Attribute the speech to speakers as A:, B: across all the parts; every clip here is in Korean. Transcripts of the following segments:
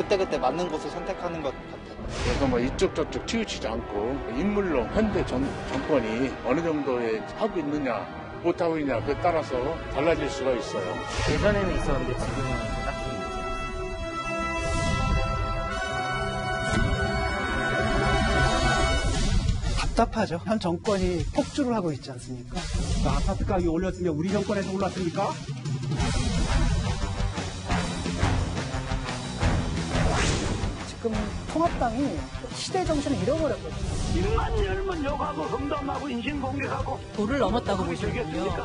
A: 그때그때 맞는 곳을 선택하는 것 같아요.
B: 그래서 뭐 이쪽 저쪽 치우치지 않고 인물로 현대 정권이 어느 정도에 하고 있느냐 못하고 있느냐 그에 따라서 달라질 수가 있어요.
C: 예전에는 있었는데 지금은 딱히 있지 않습니다.
D: 답답하죠. 한 정권이 폭주를 하고 있지 않습니까?
E: 아파트 가격이 올랐으면 우리 정권에서 올랐습니까?
D: 지금 통합당이 시대 정신을 잃어버렸거든요.
E: 입만 열면 욕하고 흠담하고 인신공격하고
F: 도를 넘었다고 보시는군요.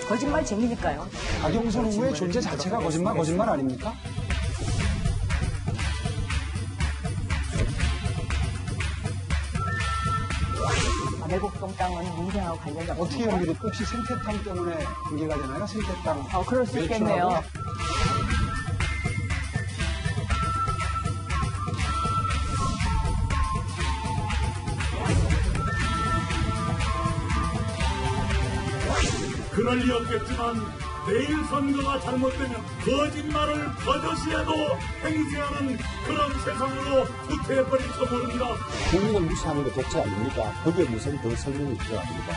F: 거짓말쟁이니까요.
D: 박영선 후보의 존재 자체가 거짓말 아닙니까?
F: 내곡동 땅은 민생하고 관련이 없습니다.
D: 어떻게 연결이 혹시 생태탕 때문에 관계가 되나요? 생태탕.
F: 그럴 수 있겠네요.
E: 그럴 리 없겠지만 내일 선거가 잘못되면 거짓말을 버젓이 해도 행세하는 그런 세상으로 후퇴해버릴지 모릅니다.
G: 국민을 무시하는 게 독재 아닙니까? 거기에 무슨 더 설명이 필요합니다.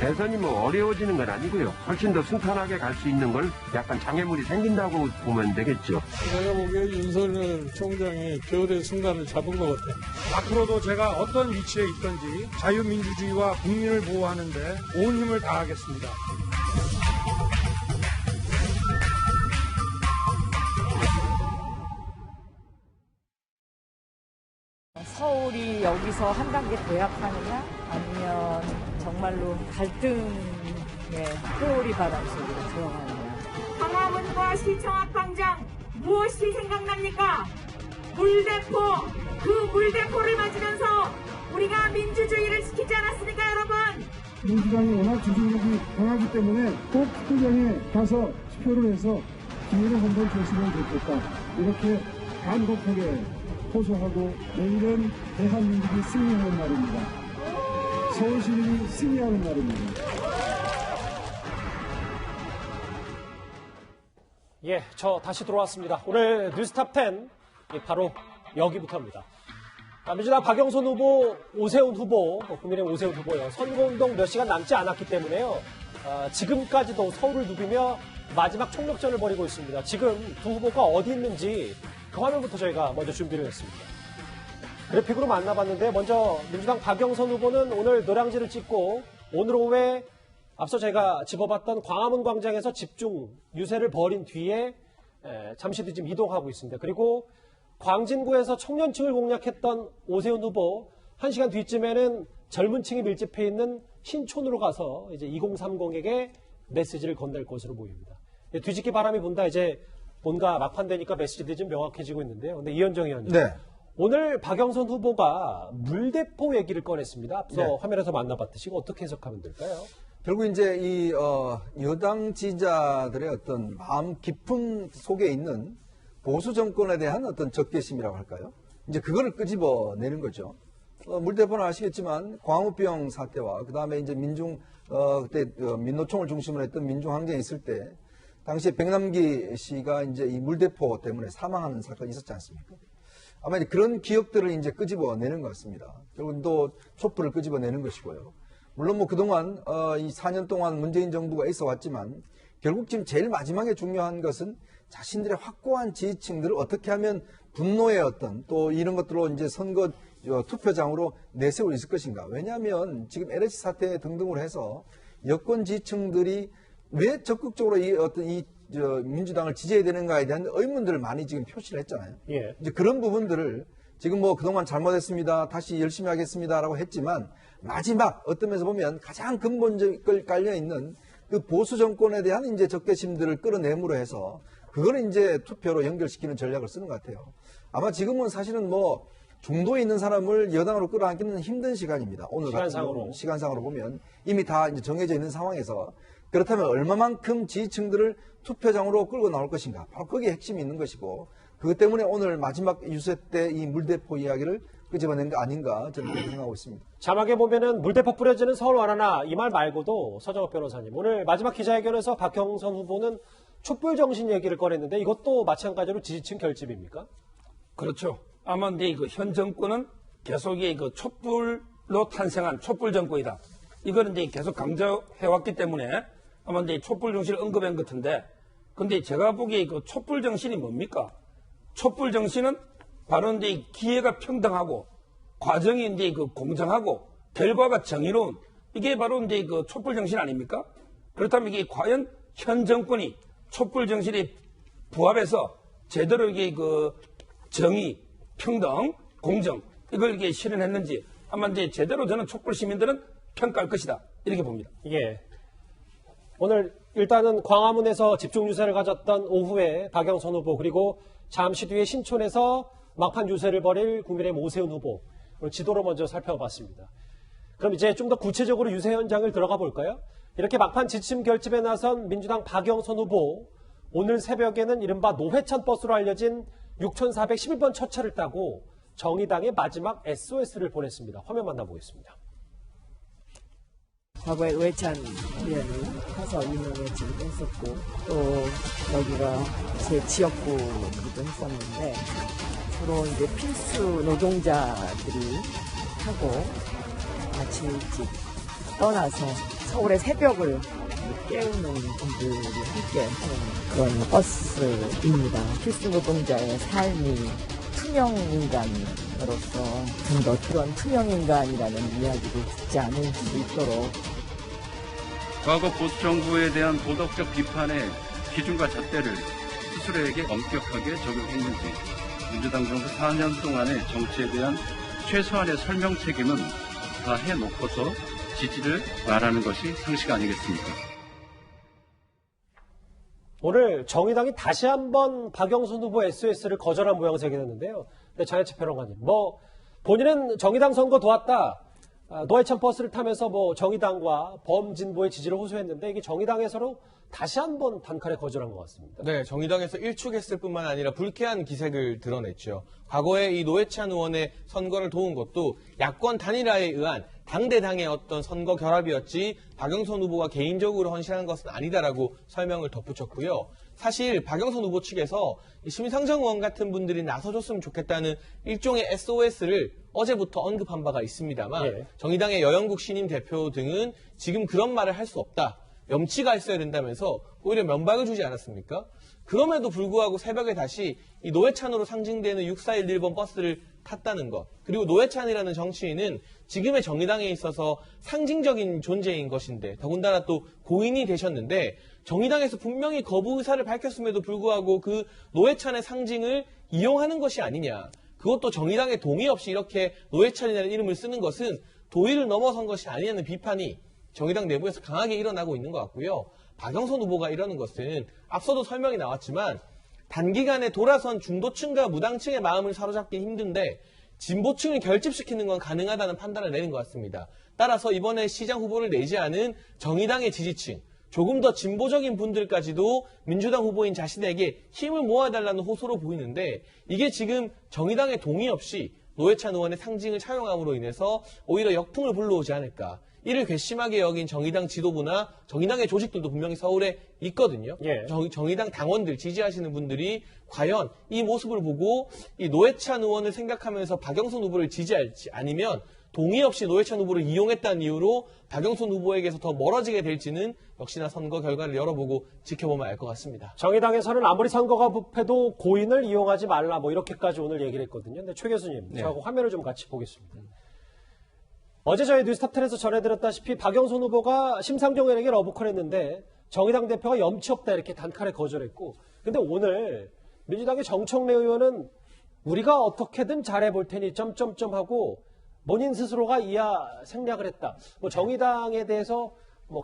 H: 대선이 뭐 어려워지는 건 아니고요. 훨씬 더 순탄하게 갈 수 있는 걸 약간 장애물이 생긴다고 보면 되겠죠.
I: 제가 보기에 윤석열 총장이 겨울의 순간을 잡은 것 같아요.
E: 앞으로도 제가 어떤 위치에 있든지 자유민주주의와 국민을 보호하는 데 온 힘을 다하겠습니다.
F: 서울이 여기서 한 단계 도약하느냐 아니면 정말로 갈등의 회오리 바람 속으로 들어가느냐.
J: 광화문과 시청 광장 무엇이 생각납니까? 물대포, 그 물대포를 맞으면서 우리가 민주주의를 지키지 않았습니까, 여러분?
K: 민주당이 워낙 지지력이 강하기 때문에 꼭 투표장에 가서 투표를 해서 기회를 한번 줬으면 좋겠다. 이렇게 간곡하게 호소하고 내일은 대한민국이 승리하는 날입니다. 서울시민이 승리하는 날입니다.
L: 예, 저 다시 돌아왔습니다. 오늘 뉴스탑 10 바로 여기부터입니다. 민주당 박영선 후보, 오세훈 후보, 국민의힘 오세훈 후보요. 선거운동 몇 시간 남지 않았기 때문에요. 지금까지도 서울을 누비며 마지막 총력전을 벌이고 있습니다. 지금 두 후보가 어디 있는지 그 화면부터 저희가 먼저 준비를 했습니다. 그래픽으로 만나봤는데 먼저 민주당 박영선 후보는 오늘 노량진을 찍고 오늘 오후에 앞서 제가 집어봤던 광화문 광장에서 집중 유세를 벌인 뒤에 잠시 뒤 지금 이동하고 있습니다. 그리고 광진구에서 청년층을 공략했던 오세훈 후보 1시간 뒤쯤에는 젊은 층이 밀집해 있는 신촌으로 가서 이제 2030에게 메시지를 건넬 것으로 보입니다. 뒤집기 바람이 분다 이제 뭔가 막판되니까 메시지들이 좀 명확해지고 있는데요. 근데 이현정 의원님.
M: 네.
L: 오늘 박영선 후보가 물대포 얘기를 꺼냈습니다. 앞서
M: 네.
L: 화면에서 만나봤듯이 어떻게 해석하면 될까요?
M: 결국 이제 이 여당 지지자들의 어떤 마음 깊음 속에 있는 보수 정권에 대한 어떤 적개심이라고 할까요? 이제 그거를 끄집어내는 거죠. 물대포는 아시겠지만 광우병 사태와 그 다음에 이제 그때 민노총을 중심으로 했던 민중항쟁이 있을 때 당시에 백남기 씨가 이제 이 물대포 때문에 사망하는 사건이 있었지 않습니까? 아마 이제 그런 기억들을 이제 끄집어내는 것 같습니다. 결국은 또 촛불을 끄집어내는 것이고요. 물론 뭐 그동안 이 4년 동안 문재인 정부가 있어 왔지만 결국 지금 제일 마지막에 중요한 것은 자신들의 확고한 지지층들을 어떻게 하면 분노의 어떤 또 이런 것들로 이제 선거 투표장으로 내세울 수 있을 것인가. 왜냐하면 지금 LH 사태 등등으로 해서 여권 지지층들이 왜 적극적으로 이 민주당을 지지해야 되는가에 대한 의문들을 많이 지금 표시를 했잖아요.
L: 예.
M: 이제 그런 부분들을 지금 뭐 그동안 잘못했습니다. 다시 열심히 하겠습니다라고 했지만 마지막 어떤 면에서 보면 가장 근본적으로 깔려 있는 그 보수 정권에 대한 이제 적개심들을 끌어내므로 해서 그거를 이제 투표로 연결시키는 전략을 쓰는 것 같아요. 아마 지금은 사실은 뭐 중도에 있는 사람을 여당으로 끌어안기는 힘든 시간입니다. 오늘 시간상으로 보면 이미 다 이제 정해져 있는 상황에서 그렇다면 얼마만큼 지지층들을 투표장으로 끌고 나올 것인가. 바로 거기에 핵심이 있는 것이고 그것 때문에 오늘 마지막 유세 때 이 물대포 이야기를 끄집어낸 거 아닌가 저는 그렇게 생각하고 있습니다.
L: 자막에 보면은 물대포 뿌려지는 서울 완화나 이 말 말고도 서정업 변호사님 오늘 마지막 기자회견에서 박형선 후보는 촛불 정신 얘기를 꺼냈는데 이것도 마찬가지로 지지층 결집입니까?
N: 그렇죠. 아마 근데 현 정권은 계속 촛불로 탄생한 촛불 정권이다. 이거는 이제 계속 강조해왔기 때문에 아마 이제 촛불 정신을 언급한 것 같은데, 근데 제가 보기에 촛불 정신이 뭡니까? 촛불 정신은 바로 이제 기회가 평등하고 과정이 이제 공정하고 결과가 정의로운, 이게 바로 이제 촛불 정신 아닙니까? 그렇다면 이게 과연 현 정권이 촛불 정신에 부합해서 제대로 이게 정의, 평등, 공정 이걸 이게 실현했는지 아마 이제 제대로 저는 촛불 시민들은 평가할 것이다 이렇게 봅니다.
L: 예. 오늘 일단은 광화문에서 집중 유세를 가졌던 오후에 박영선 후보 그리고 잠시 뒤에 신촌에서 막판 유세를 벌일 국민의힘 오세훈 후보 오늘 지도로 먼저 살펴봤습니다. 그럼 이제 좀 더 구체적으로 유세 현장을 들어가 볼까요? 이렇게 막판 지침 결집에 나선 민주당 박영선 후보 오늘 새벽에는 이른바 노회찬 버스로 알려진 6411번 첫차를 타고 정의당의 마지막 SOS를 보냈습니다. 화면 만나보겠습니다.
F: 과거에 노회찬 의원이 가서 유명해지기도 했었고 또 여기가 제 지역구이기도 했었는데 주로 이제 필수 노동자들이 타고 아침 일찍 떠나서 서울의 새벽을 깨우는 분들이 함께 하는 그런 버스입니다. 필수 노동자의 삶이 투명 인간으로서 좀 더 그런 투명 인간이라는 이야기를 듣지 않을 수 있도록
O: 과거 보수 정부에 대한 도덕적 비판의 기준과 잣대를 스스로에게 엄격하게 적용했는지 민주당 정부 4년 동안의 정치에 대한 최소한의 설명 책임은 다 해놓고서 지지를 말하는 것이 상식 아니겠습니까?
L: 오늘 정의당이 다시 한번 박영선 후보 SOS를 거절한 모양새가 됐는데요. 근데 장혜철 평론가님, 본인은 정의당 선거 도왔다. 노회찬 버스를 타면서 정의당과 범진보의 지지를 호소했는데 이게 정의당에서도 다시 한번 단칼에 거절한 것 같습니다.
P: 네, 정의당에서 일축했을 뿐만 아니라 불쾌한 기색을 드러냈죠. 과거에 이 노회찬 의원의 선거를 도운 것도 야권 단일화에 의한 당대당의 어떤 선거 결합이었지 박영선 후보가 개인적으로 헌신한 것은 아니다라고 설명을 덧붙였고요. 사실 박영선 후보 측에서 심상정 의원 같은 분들이 나서줬으면 좋겠다는 일종의 SOS를 어제부터 언급한 바가 있습니다만
L: 예.
P: 정의당의 여영국 신임 대표 등은 지금 그런 말을 할 수 없다. 염치가 있어야 된다면서 오히려 면박을 주지 않았습니까? 그럼에도 불구하고 새벽에 다시 이 노회찬으로 상징되는 6411번 버스를 탔다는 것. 그리고 노회찬이라는 정치인은 지금의 정의당에 있어서 상징적인 존재인 것인데 더군다나 또 고인이 되셨는데 정의당에서 분명히 거부 의사를 밝혔음에도 불구하고 그 노회찬의 상징을 이용하는 것이 아니냐. 그것도 정의당의 동의 없이 이렇게 노회찬이라는 이름을 쓰는 것은 도의를 넘어선 것이 아니냐는 비판이 정의당 내부에서 강하게 일어나고 있는 것 같고요. 박영선 후보가 이러는 것은 앞서도 설명이 나왔지만 단기간에 돌아선 중도층과 무당층의 마음을 사로잡기 힘든데 진보층을 결집시키는 건 가능하다는 판단을 내린 것 같습니다. 따라서 이번에 시장 후보를 내지 않은 정의당의 지지층, 조금 더 진보적인 분들까지도 민주당 후보인 자신에게 힘을 모아달라는 호소로 보이는데 이게 지금 정의당의 동의 없이 노회찬 의원의 상징을 차용함으로 인해서 오히려 역풍을 불러오지 않을까. 이를 괘씸하게 여긴 정의당 지도부나 정의당의 조직들도 분명히 서울에 있거든요.
L: 예.
P: 정의당 당원들 지지하시는 분들이 과연 이 모습을 보고 이 노회찬 의원을 생각하면서 박영선 후보를 지지할지 아니면 동의 없이 노회찬 후보를 이용했다는 이유로 박영선 후보에게서 더 멀어지게 될지는 역시나 선거 결과를 열어보고 지켜보면 알 것 같습니다.
L: 정의당에서는 아무리 선거가 부패도 고인을 이용하지 말라 이렇게까지 오늘 얘기를 했거든요. 근데 최 교수님,
P: 네.
L: 저하고 화면을 좀 같이 보겠습니다. 어제 저희 뉴스탑10에서 전해드렸다시피 박영선 후보가 심상정 의원에게 러브콜했는데 정의당 대표가 염치 없다 이렇게 단칼에 거절했고 근데 오늘 민주당의 정청래 의원은 우리가 어떻게든 잘해볼 테니 하고 본인 스스로가 이하 생략을 했다. 정의당에 대해서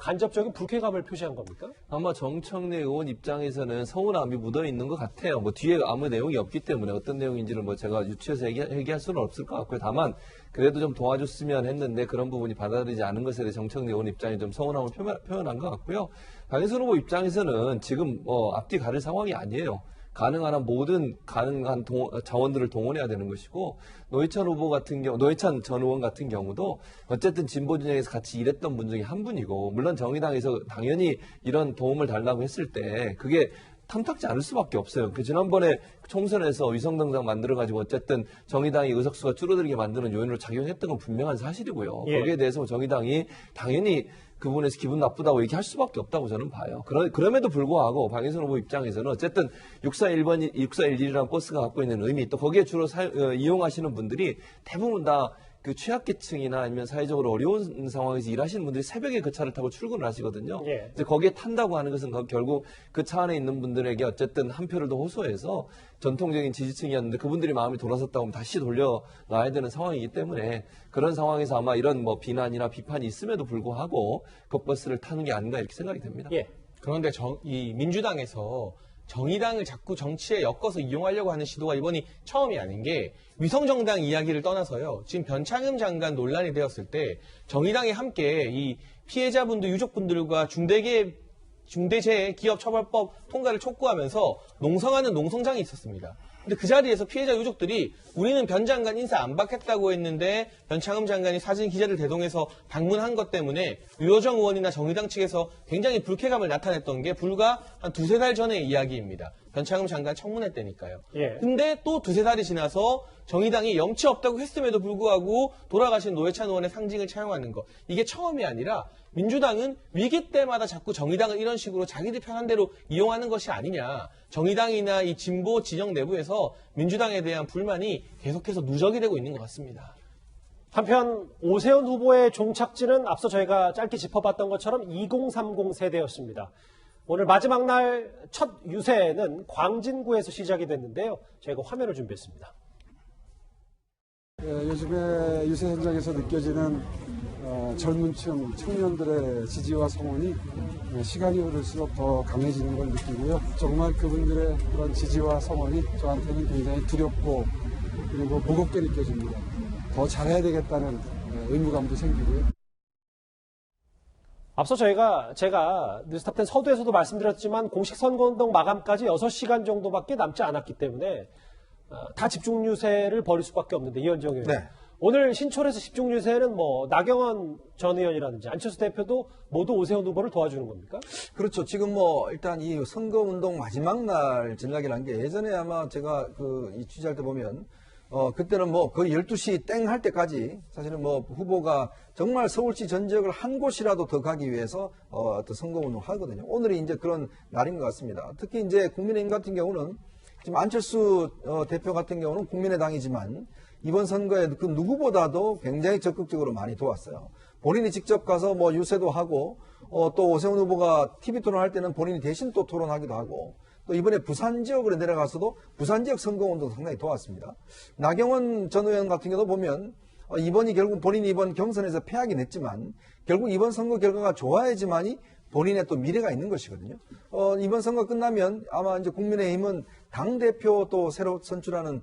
L: 간접적인 불쾌감을 표시한 겁니까?
Q: 아마 정청래 의원 입장에서는 서운함이 묻어있는 것 같아요. 뒤에 아무 내용이 없기 때문에 어떤 내용인지를 제가 유추해서 얘기할 수는 없을 것 같고요. 다만 그래도 좀 도와줬으면 했는데 그런 부분이 받아들이지 않은 것에 대해 정청래 의원 입장이 좀 서운함을 표현한 것 같고요. 박영선 후보 입장에서는 지금 앞뒤 가릴 상황이 아니에요. 가능한 한 모든 가능한 자원들을 동원해야 되는 것이고 노회찬 후보 같은 경우, 노회찬 전 의원 같은 경우도 어쨌든 진보 진영에서 같이 일했던 분 중에 한 분이고 물론 정의당에서 당연히 이런 도움을 달라고 했을 때 그게 탐탁지 않을 수밖에 없어요. 그 지난번에 총선에서 위성정당 만들어가지고 어쨌든 정의당이 의석수가 줄어들게 만드는 요인으로 작용했던 건 분명한 사실이고요.
L: 예.
Q: 거기에 대해서 정의당이 당연히 그 부분에서 기분 나쁘다고 얘기할 수밖에 없다고 저는 봐요. 그럼에도 불구하고 박영선 후보 입장에서는 어쨌든 6411이라는 버스가 갖고 있는 의미 또 거기에 주로 이용하시는 분들이 대부분 다 그 취약계층이나 아니면 사회적으로 어려운 상황에서 일하시는 분들이 새벽에 그 차를 타고 출근을 하시거든요.
L: 예.
Q: 이제 거기에 탄다고 하는 것은 결국 그 차 안에 있는 분들에게 어쨌든 한 표를 더 호소해서 전통적인 지지층이었는데 그분들이 마음이 돌아섰다고 하면 다시 돌려놔야 되는 상황이기 때문에 그런 상황에서 아마 이런 뭐 비난이나 비판이 있음에도 불구하고 그 버스를 타는 게 아닌가 이렇게 생각이 됩니다.
L: 예.
P: 그런데 이 민주당에서 정의당을 자꾸 정치에 엮어서 이용하려고 하는 시도가 이번이 처음이 아닌 게 위성정당 이야기를 떠나서요. 지금 변창흠 장관 논란이 되었을 때 정의당이 함께 이 피해자분들 유족분들과 중대재해기업처벌법 통과를 촉구하면서 농성하는 농성장이 있었습니다. 근데 그 자리에서 피해자 유족들이 우리는 변 장관 인사 안 받겠다고 했는데 변창흠 장관이 사진 기자들 대동해서 방문한 것 때문에 유호정 의원이나 정의당 측에서 굉장히 불쾌감을 나타냈던 게 불과 한 2-3달 전의 이야기입니다. 변창흠 장관 청문회 때니까요.
L: 예.
P: 근데 또 2-3달이 지나서 정의당이 염치 없다고 했음에도 불구하고 돌아가신 노회찬 의원의 상징을 차용하는 것. 이게 처음이 아니라 민주당은 위기 때마다 자꾸 정의당을 이런 식으로 자기들 편한 대로 이용하는 것이 아니냐. 정의당이나 이 진보 진영 내부에서 민주당에 대한 불만이 계속해서 누적이 되고 있는 것 같습니다.
L: 한편 오세훈 후보의 종착지는 앞서 저희가 짧게 짚어봤던 것처럼 2030 세대였습니다. 오늘 마지막 날 첫 유세는 광진구에서 시작이 됐는데요. 저희가 화면을 준비했습니다.
K: 요즘에 유세 현장에서 느껴지는 젊은 층 청년들의 지지와 성원이 시간이 흐를수록 더 강해지는 걸 느끼고요. 정말 그분들의 그런 지지와 성원이 저한테는 굉장히 두렵고 그리고 무겁게 느껴집니다. 더 잘해야 되겠다는 의무감도 생기고요.
L: 앞서 제가 뉴스탑10 서두에서도 말씀드렸지만 공식 선거운동 마감까지 6시간 정도밖에 남지 않았기 때문에 다 집중 유세를 벌일 수밖에 없는데 이현정 의원.
M: 네.
L: 오늘 신촌에서 집중 유세는 뭐 나경원 전 의원이라든지 안철수 대표도 모두 오세훈 후보를 도와주는 겁니까?
M: 그렇죠. 지금 뭐 일단 이 선거운동 마지막 날 전략이라는 게 예전에 아마 제가 이 취재할 때 보면 그때는 뭐 거의 12시 땡 할 때까지 사실은 뭐 후보가 정말 서울시 전 지역을 한 곳이라도 더 가기 위해서 어떤 선거운동을 하거든요. 오늘이 이제 그런 날인 것 같습니다. 특히 이제 국민의힘 같은 경우는 지금 안철수 대표 같은 경우는 국민의당이지만 이번 선거에 그 누구보다도 굉장히 적극적으로 많이 도왔어요. 본인이 직접 가서 뭐 유세도 하고 또 오세훈 후보가 TV 토론할 때는 본인이 대신 또 토론하기도 하고 또 이번에 부산 지역으로 내려가서도 부산 지역 선거운동 상당히 도왔습니다. 나경원 전 의원 같은 경우도 보면 이번이 결국 본인이 이번 경선에서 패하긴 했지만 결국 이번 선거 결과가 좋아야지만이 본인의 또 미래가 있는 것이거든요. 이번 선거 끝나면 아마 이제 국민의힘은 당대표 또 새로 선출하는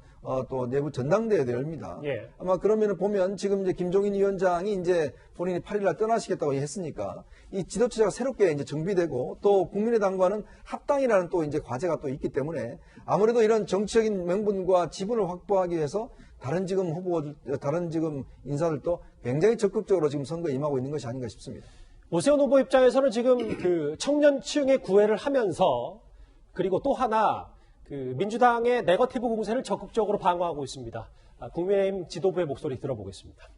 M: 또 내부 전당대회도 열립니다.
L: 예.
M: 아마 그러면 보면 지금 이제 김종인 위원장이 이제 본인이 8일날 떠나시겠다고 했으니까 이 지도체제가 새롭게 이제 정비되고 또 국민의당과는 합당이라는 또 이제 과제가 또 있기 때문에 아무래도 이런 정치적인 명분과 지분을 확보하기 위해서 다른 지금 인사들도 굉장히 적극적으로 지금 선거에 임하고 있는 것이 아닌가 싶습니다.
L: 오세훈 후보 입장에서는 지금 그 청년층의 구애를 하면서 그리고 또 하나 그 민주당의 네거티브 공세를 적극적으로 방어하고 있습니다. 국민의힘 지도부의 목소리 들어보겠습니다.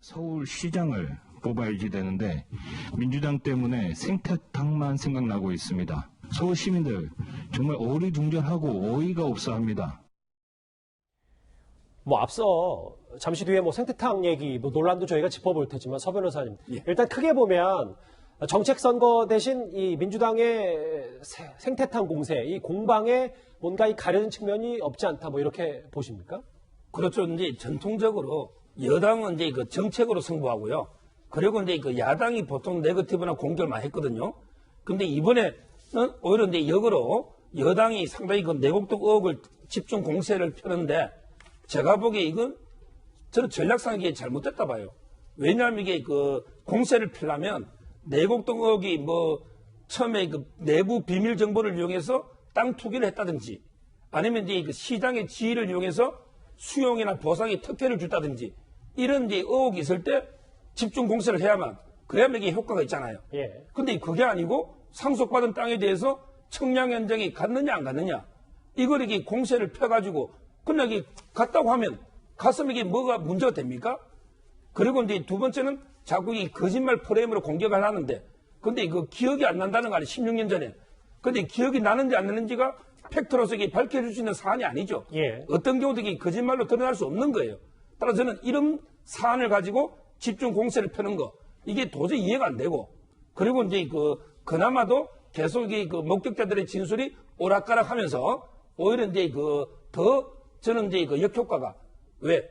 R: 서울시장을 뽑아야지 되는데 민주당 때문에 생태탕만 생각나고 있습니다. 서울 시민들 정말 어리둥절하고 어이가 없어 합니다.
L: 뭐 앞서 잠시 뒤에 뭐 생태탕 얘기, 뭐 논란도 저희가 짚어볼 테지만 서 변호사님 일단 크게 보면 정책 선거 대신 이 민주당의 생태탕 공세, 이 공방에 뭔가 이 가려진 측면이 없지 않다, 뭐 이렇게 보십니까?
N: 그렇죠. 이제 전통적으로 여당은 이제 그 정책으로 승부하고요. 그리고 이제 그 야당이 보통 네거티브나 공격을 많이 했거든요. 근데 이번에는 오히려 이제 역으로 여당이 상당히 그 내곡동 의혹을 집중 공세를 펴는데 제가 보기에 이건 저는 전략상 이게 잘못됐다 봐요. 왜냐하면 이게 그 공세를 펴려면 내곡동 의혹이 뭐 처음에 그 내부 비밀 정보를 이용해서 땅 투기를 했다든지 아니면 이제 그 시장의 지위를 이용해서 수용이나 보상의 특혜를 줬다든지 이런 이제 의혹이 있을 때 집중 공세를 해야만 그래야만 이게 효과가 있잖아요.
L: 예.
N: 근데 그게 아니고 상속받은 땅에 대해서 청량 현장이 갔느냐 안 갔느냐 이걸 이게 공세를 펴가지고 그냥 이게 갔다고 하면 갔으면 이게 뭐가 문제가 됩니까? 그리고 이제 두 번째는 자꾸 이 거짓말 프레임으로 공격을 하는데 근데 그 기억이 안 난다는 거 아니에요? 16년 전에. 근데 기억이 나는지 안 나는지가 팩트로서 이게 밝혀줄 수 있는 사안이 아니죠.
L: 예.
N: 어떤 경우도 이게 거짓말로 드러날 수 없는 거예요. 따라서 저는 이런 사안을 가지고 집중 공세를 펴는 거 이게 도저히 이해가 안 되고 그리고 이제 그나마도 계속 그 목격자들의 진술이 오락가락하면서 오히려 이제 더 저는 이제 역효과가 왜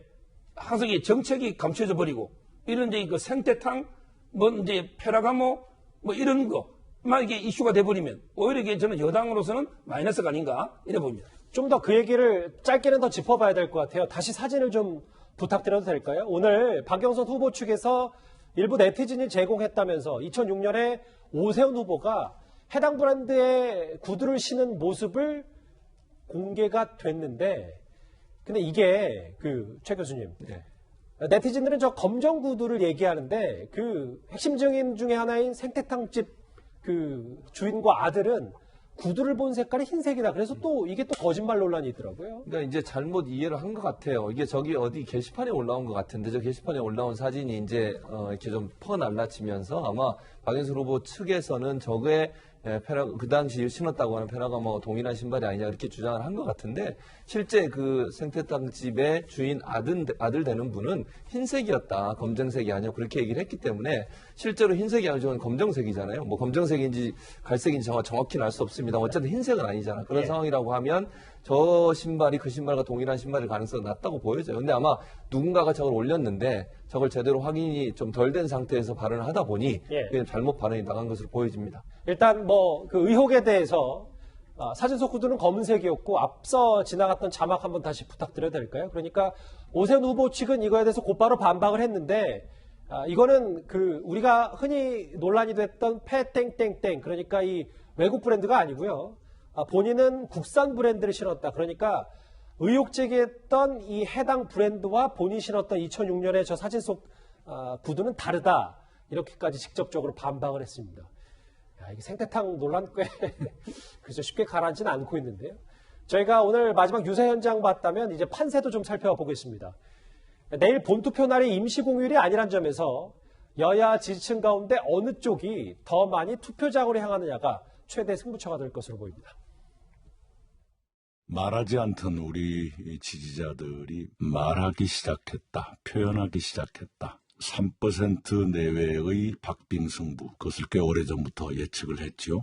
N: 항상 이 정책이 감춰져 버리고 이런 이제 생태탕 뭐 이제 페라가모 뭐 이런 거만 이게 이슈가 돼 버리면 오히려 이게 저는 여당으로서는 마이너스가 아닌가 이래 봅니다.
L: 좀 더 그 얘기를 짧게는 더 짚어봐야 될 것 같아요. 다시 사진을 좀 부탁드려도 될까요? 오늘 박영선 후보 측에서 일부 네티즌이 제공했다면서 2006년에 오세훈 후보가 해당 브랜드의 구두를 신은 모습을 공개가 됐는데 근데 이게 최 교수님 네티즌들은 저 검정 구두를 얘기하는데 그 핵심 증인 중에 하나인 생태탕집 그 주인과 아들은 구두를 본 색깔이 흰색이다. 그래서 또 이게 또 거짓말 논란이 있더라고요.
Q: 그러니까 이제 잘못 이해를 한 것 같아요. 이게 저기 어디 게시판에 올라온 것 같은데 저 게시판에 올라온 사진이 이제 이렇게 좀 퍼날라치면서 아마 박영선 후보 측에서는 저게 그 당시 신었다고 하는 페라가모 동일한 신발이 아니냐 이렇게 주장을 한 것 같은데 실제 그 생태탕집의 주인 아들 되는 분은 흰색이었다. 검정색이 아니라 그렇게 얘기를 했기 때문에 실제로 흰색이 아니라 검정색이잖아요. 뭐 검정색인지 갈색인지 정확히는 알 수 없습니다. 어쨌든 흰색은 아니잖아. 그런 상황이라고 하면 저 신발이 그 신발과 동일한 신발일 가능성이 낮다고 보여져요. 근데 아마 누군가가 저걸 올렸는데 저걸 제대로 확인이 좀 덜 된 상태에서 발언을 하다 보니 그냥 잘못 발언이 나간 것으로 보여집니다.
L: 일단 그 의혹에 대해서 사진 속 구두는 검은색이었고 앞서 지나갔던 자막 한번 다시 부탁드려도 될까요? 그러니까 오세훈 후보 측은 이거에 대해서 곧바로 반박을 했는데 이거는 우리가 흔히 논란이 됐던 페땡땡땡 그러니까 이 외국 브랜드가 아니고요. 본인은 국산 브랜드를 신었다. 그러니까 의혹 제기했던 이 해당 브랜드와 본인이 신었던 2006년에 저 사진 속 구두는 다르다. 이렇게까지 직접적으로 반박을 했습니다. 이게 생태탕 논란 꽤 그래서 쉽게 가라앉지는 않고 있는데요. 저희가 오늘 마지막 유세 현장 봤다면 이제 판세도 좀 살펴보겠습니다. 내일 본투표 날이 임시공휴일이 아니란 점에서 여야 지지층 가운데 어느 쪽이 더 많이 투표장으로 향하느냐가 최대 승부처가 될 것으로 보입니다.
S: 말하지 않던 우리 지지자들이 말하기 시작했다. 표현하기 시작했다. 3% 내외의 박빙승부. 그것을 꽤 오래전부터 예측을 했지요.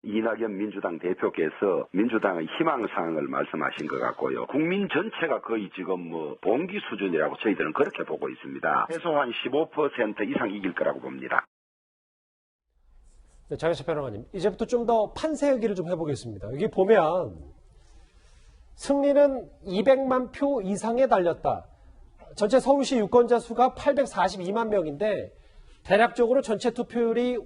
T: 이낙연 민주당 대표께서 민주당의 희망사항을 말씀하신 것 같고요. 국민 전체가 거의 지금 봉기 수준이라고 저희들은 그렇게 보고 있습니다. 최소한 15% 이상 이길 거라고 봅니다.
L: 네, 장혜철 평론가님, 이제부터 좀 더 판세 얘기를 좀 해보겠습니다. 여기 보면 승리는 200만 표 이상에 달렸다. 전체 서울시 유권자 수가 842만 명인데 대략적으로 전체 투표율이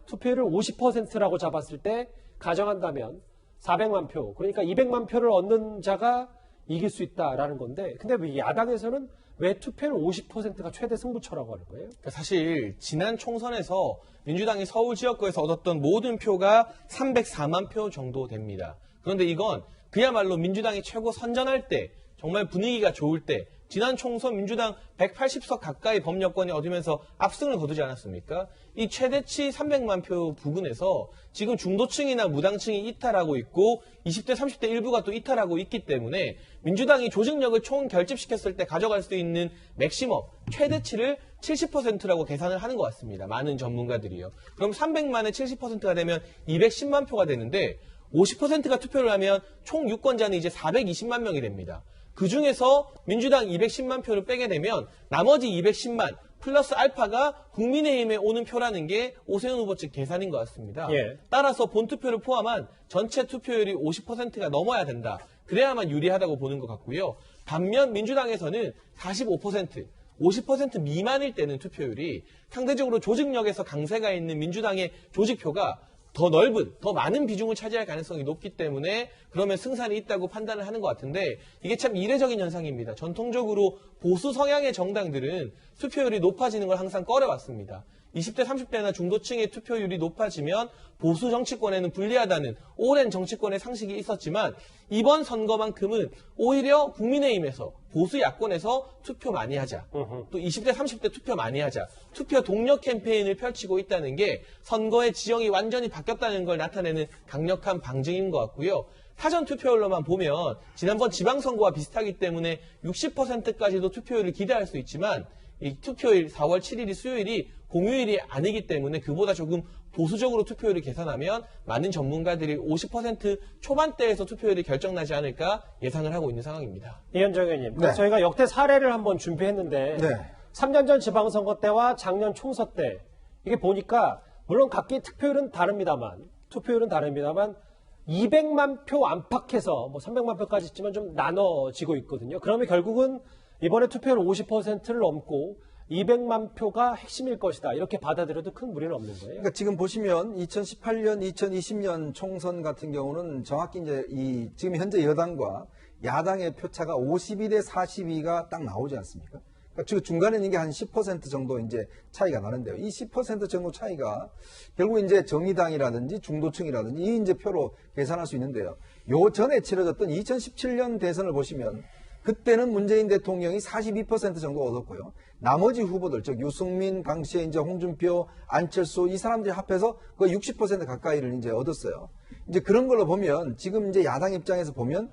L: 투표율을 50%라고 잡았을 때 가정한다면 400만 표, 그러니까 200만 표를 얻는 자가 이길 수 있다라는 건데 근데 왜 야당에서는 왜 투표율 50%가 최대 승부처라고 하는 거예요?
P: 사실 지난 총선에서 민주당이 서울 지역구에서 얻었던 모든 표가 304만 표 정도 됩니다. 그런데 이건 그야말로 민주당이 최고 선전할 때 정말 분위기가 좋을 때 지난 총선 민주당 180석 가까이 범여권이 얻으면서 압승을 거두지 않았습니까? 이 최대치 300만 표 부근에서 지금 중도층이나 무당층이 이탈하고 있고 20대, 30대 일부가 또 이탈하고 있기 때문에 민주당이 조직력을 총 결집시켰을 때 가져갈 수 있는 맥시멈, 최대치를 70%라고 계산을 하는 것 같습니다. 많은 전문가들이요. 그럼 300만에 70%가 되면 210만 표가 되는데 50%가 투표를 하면 총 유권자는 이제 420만 명이 됩니다. 그 중에서 민주당 210만 표를 빼게 되면 나머지 210만 플러스 알파가 국민의힘에 오는 표라는 게 오세훈 후보 측 계산인 것 같습니다. 따라서 본투표를 포함한 전체 투표율이 50%가 넘어야 된다. 그래야만 유리하다고 보는 것 같고요. 반면 민주당에서는 45%, 50% 미만일 때는 투표율이 상대적으로 조직력에서 강세가 있는 민주당의 조직표가 더 넓은, 더 많은 비중을 차지할 가능성이 높기 때문에 그러면 승산이 있다고 판단을 하는 것 같은데 이게 참 이례적인 현상입니다. 전통적으로 보수 성향의 정당들은 투표율이 높아지는 걸 항상 꺼려왔습니다. 20대, 30대나 중도층의 투표율이 높아지면 보수 정치권에는 불리하다는 오랜 정치권의 상식이 있었지만 이번 선거만큼은 오히려 국민의힘에서 보수 야권에서 투표 많이 하자. 또 20대, 30대 투표 많이 하자. 투표 동력 캠페인을 펼치고 있다는 게 선거의 지형이 완전히 바뀌었다는 걸 나타내는 강력한 방증인 것 같고요. 사전 투표율로만 보면 지난번 지방선거와 비슷하기 때문에 60%까지도 투표율을 기대할 수 있지만 이 투표일 4월 7일이 수요일이 공휴일이 아니기 때문에 그보다 조금 보수적으로 투표율을 계산하면 많은 전문가들이 50% 초반대에서 투표율이 결정나지 않을까 예상을 하고 있는 상황입니다.
L: 이현정 의원님, 저희가 역대 사례를 한번 준비했는데 3년 전 지방선거 때와 작년 총선 때 이게 보니까 물론 각기 투표율은 다릅니다만 200만 표 안팎에서 뭐 300만 표까지 있지만 좀 나눠지고 있거든요. 그러면 결국은 이번에 투표율 50%를 넘고 200만 표가 핵심일 것이다. 이렇게 받아들여도 큰 무리는 없는 거예요.
M: 그러니까 지금 보시면 2018년, 2020년 총선 같은 경우는 정확히 이제 지금 현재 여당과 야당의 표차가 52대 42가 딱 나오지 않습니까? 그러니까 중간에 있는 게 한 10% 정도 이제 차이가 나는데요. 이 10% 정도 차이가 결국 이제 정의당이라든지 중도층이라든지 이 이제 표로 계산할 수 있는데요. 요 전에 치러졌던 2017년 대선을 보시면 그때는 문재인 대통령이 42% 정도 얻었고요. 나머지 후보들, 즉 유승민, 당시에 이제 홍준표, 안철수 이 사람들이 합해서 거의 60% 가까이를 이제 얻었어요. 이제 그런 걸로 보면 지금 이제 야당 입장에서 보면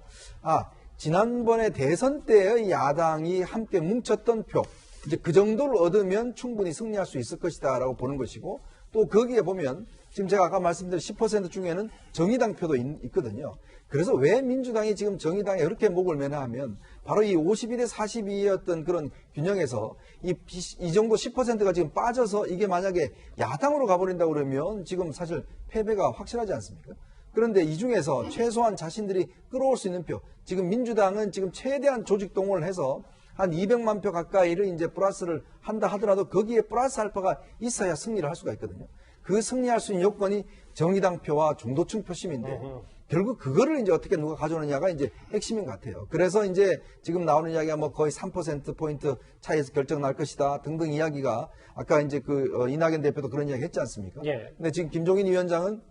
M: 지난번에 대선 때의 야당이 함께 뭉쳤던 표, 이제 그 정도를 얻으면 충분히 승리할 수 있을 것이다라고 보는 것이고 또 거기에 보면 지금 제가 아까 말씀드린 10% 중에는 정의당 표도 있거든요. 그래서 왜 민주당이 지금 정의당에 그렇게 목을 매나 하면 바로 이 52대 42였던 그런 균형에서 이 정도 10%가 지금 빠져서 이게 만약에 야당으로 가버린다고 그러면 지금 사실 패배가 확실하지 않습니까? 그런데 이 중에서 최소한 자신들이 끌어올 수 있는 표, 지금 민주당은 지금 최대한 조직 동원을 해서 한 200만 표 가까이를 이제 플러스를 한다 하더라도 거기에 플러스 알파가 있어야 승리를 할 수가 있거든요. 그 승리할 수 있는 요건이 정의당 표와 중도층 표심인데 결국 그거를 이제 어떻게 누가 가져오느냐가 이제 핵심인 것 같아요. 그래서 이제 지금 나오는 이야기가 뭐 거의 3%포인트 차이에서 결정 날 것이다 등등 이야기가 아까 이제 이낙연 대표도 그런 이야기 했지 않습니까? 근데 지금 김종인 위원장은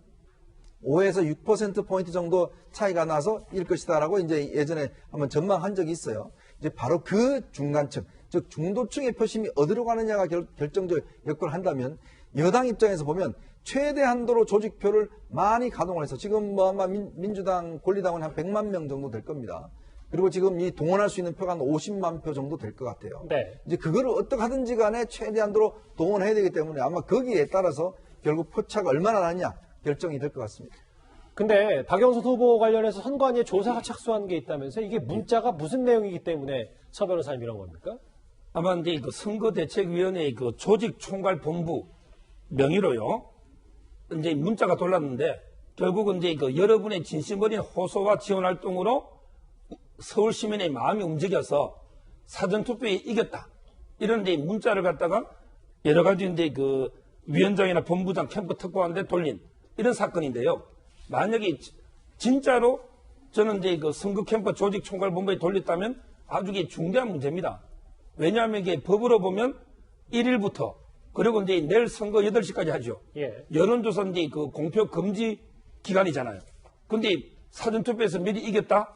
M: 5에서 6%포인트 정도 차이가 나서 일 것이다라고 이제 예전에 한번 전망한 적이 있어요. 이제 바로 그 중간층, 즉 중도층의 표심이 어디로 가느냐가 결정적 역할을 한다면 여당 입장에서 보면 최대 한도로 조직표를 많이 가동을 해서 지금 뭐 아마 민주당, 권리당은 한 100만 명 정도 될 겁니다. 그리고 지금 이 동원할 수 있는 표가 한 50만 표 정도 될 것 같아요. 이제 그거를 어떻게 하든지 간에 최대한도로 동원해야 되기 때문에 아마 거기에 따라서 결국 표차가 얼마나 나느냐 결정이 될 것 같습니다.
L: 근데 박영선 후보 관련해서 선관위에 조사가 착수한 게 있다면서 이게 문자가 무슨 내용이기 때문에 서 변호사님 이런 겁니까?
N: 아마 이제 그 선거대책위원회의 그 조직총괄본부 명의로요. 이제 문자가 돌았는데 결국은 이제 그 여러분의 진심 어린 호소와 지원 활동으로 서울 시민의 마음이 움직여서 사전투표에 이겼다. 이런 이제 문자를 갖다가 여러 가지 이제 그 위원장이나 본부장 캠프 특보한테 돌린 이런 사건인데요. 만약에 진짜로 저는 이제 그 선거 캠프 조직 총괄본부에 돌렸다면 아주 중대한 문제입니다. 왜냐하면 이게 법으로 보면 1일부터 그리고 이제 내일 선거 8시까지 하죠. 여론조사 이제 그 공표 금지 기간이잖아요. 근데 사전투표에서 미리 이겼다?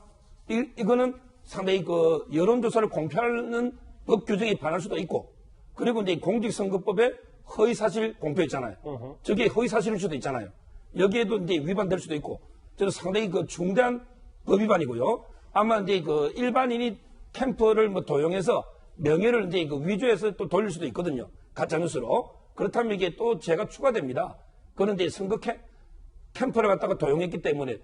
N: 이거는 상당히 그 여론조사를 공표하는 법 규정에 반할 수도 있고, 그리고 이제 공직선거법에 허위사실 공표했잖아요. 저게 허위사실일 수도 있잖아요. 여기에도 이제 위반될 수도 있고, 저는 상당히 그 중대한 법 위반이고요. 아마 이제 그 일반인이 캠프를 뭐 도용해서 명예를 이제 그 위조해서 또 돌릴 수도 있거든요. 가짜뉴스로. 그렇다면 이게 또 죄가 추가됩니다. 그런데 선거 캠프를 갖다가 도용했기 때문에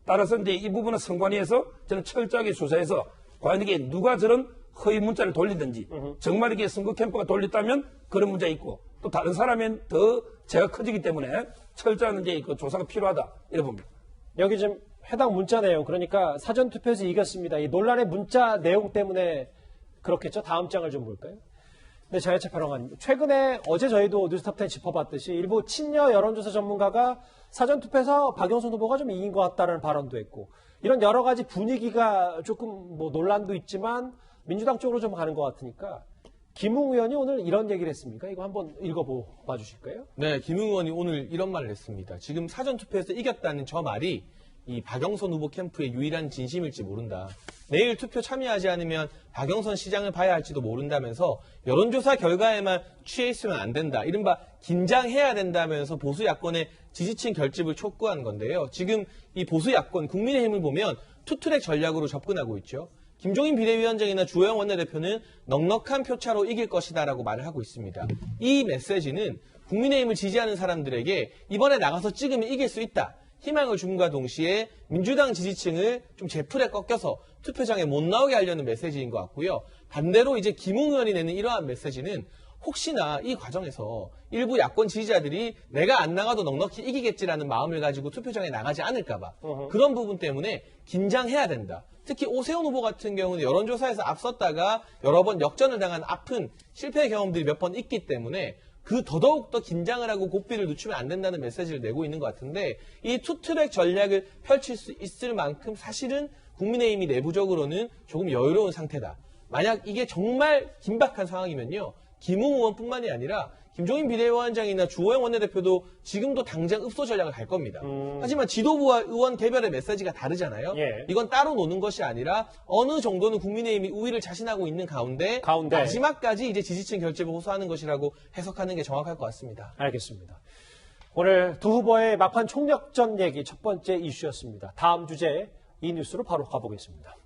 N: 따라서 이제 이 부분은 선관위에서 저는 철저하게 수사해서 과연 이게 누가 저런 허위 문자를 돌리든지 정말 이게 선거 캠프가 돌렸다면 그런 문제 있고 또 다른 사람은 더 죄가 커지기 때문에 철저한 이제 그 조사가 필요하다 이래 봅니다.
L: 여기 지금 해당 문자 내용 그러니까 사전투표에서 이겼습니다. 이 논란의 문자 내용 때문에 그렇겠죠. 다음 장을 좀 볼까요? 네, 장혜철 평론가님. 최근에 어제 저희도 뉴스탑10 짚어봤듯이 일부 친여 여론조사 전문가가 사전투표에서 박영선 후보가 좀 이긴 것 같다는 발언도 했고 이런 여러 가지 분위기가 조금 뭐 논란도 있지만 민주당 쪽으로 좀 가는 것 같으니까 김웅 의원이 오늘 이런 얘기를 했습니까? 이거 한번 읽어봐 주실까요?
P: 네, 김웅 의원이 오늘 이런 말을 했습니다. 지금 사전투표에서 이겼다는 저 말이 이 박영선 후보 캠프의 유일한 진심일지 모른다. 내일 투표 참여하지 않으면 박영선 시장을 봐야 할지도 모른다면서 여론조사 결과에만 취해 있으면 안 된다. 이른바 긴장해야 된다면서 보수 야권의 지지층 결집을 촉구하는 건데요. 지금 이 보수 야권 국민의힘을 보면 투트랙 전략으로 접근하고 있죠. 김종인 비대위원장이나 주호영 원내대표는 넉넉한 표차로 이길 것이다라고 말을 하고 있습니다. 이 메시지는 국민의힘을 지지하는 사람들에게 이번에 나가서 찍으면 이길 수 있다. 희망을 줌과 동시에 민주당 지지층을 좀 제풀에 꺾여서 투표장에 못 나오게 하려는 메시지인 것 같고요. 반대로 이제 김웅 의원이 내는 이러한 메시지는 혹시나 이 과정에서 일부 야권 지지자들이 내가 안 나가도 넉넉히 이기겠지라는 마음을 가지고 투표장에 나가지 않을까 봐 그런 부분 때문에 긴장해야 된다. 특히 오세훈 후보 같은 경우는 여론조사에서 앞섰다가 여러 번 역전을 당한 아픈 실패 경험들이 몇 번 있기 때문에 그 더더욱 더 긴장을 하고 고삐를 늦추면 안 된다는 메시지를 내고 있는 것 같은데 이 투트랙 전략을 펼칠 수 있을 만큼 사실은 국민의힘이 내부적으로는 조금 여유로운 상태다. 만약 이게 정말 긴박한 상황이면요. 김웅 의원뿐만이 아니라 김종인 비대위원장이나 주호영 원내대표도 지금도 당장 읍소 전략을 갈 겁니다. 하지만 지도부와 의원 개별의 메시지가 다르잖아요.
L: 예.
P: 이건 따로 노는 것이 아니라 어느 정도는 국민의힘이 우위를 자신하고 있는 가운데 마지막까지 이제 지지층 결집을 호소하는 것이라고 해석하는 게 정확할 것 같습니다.
L: 알겠습니다. 오늘 두 후보의 막판 총력전 얘기 첫 번째 이슈였습니다. 다음 주제 이 뉴스로 바로 가보겠습니다.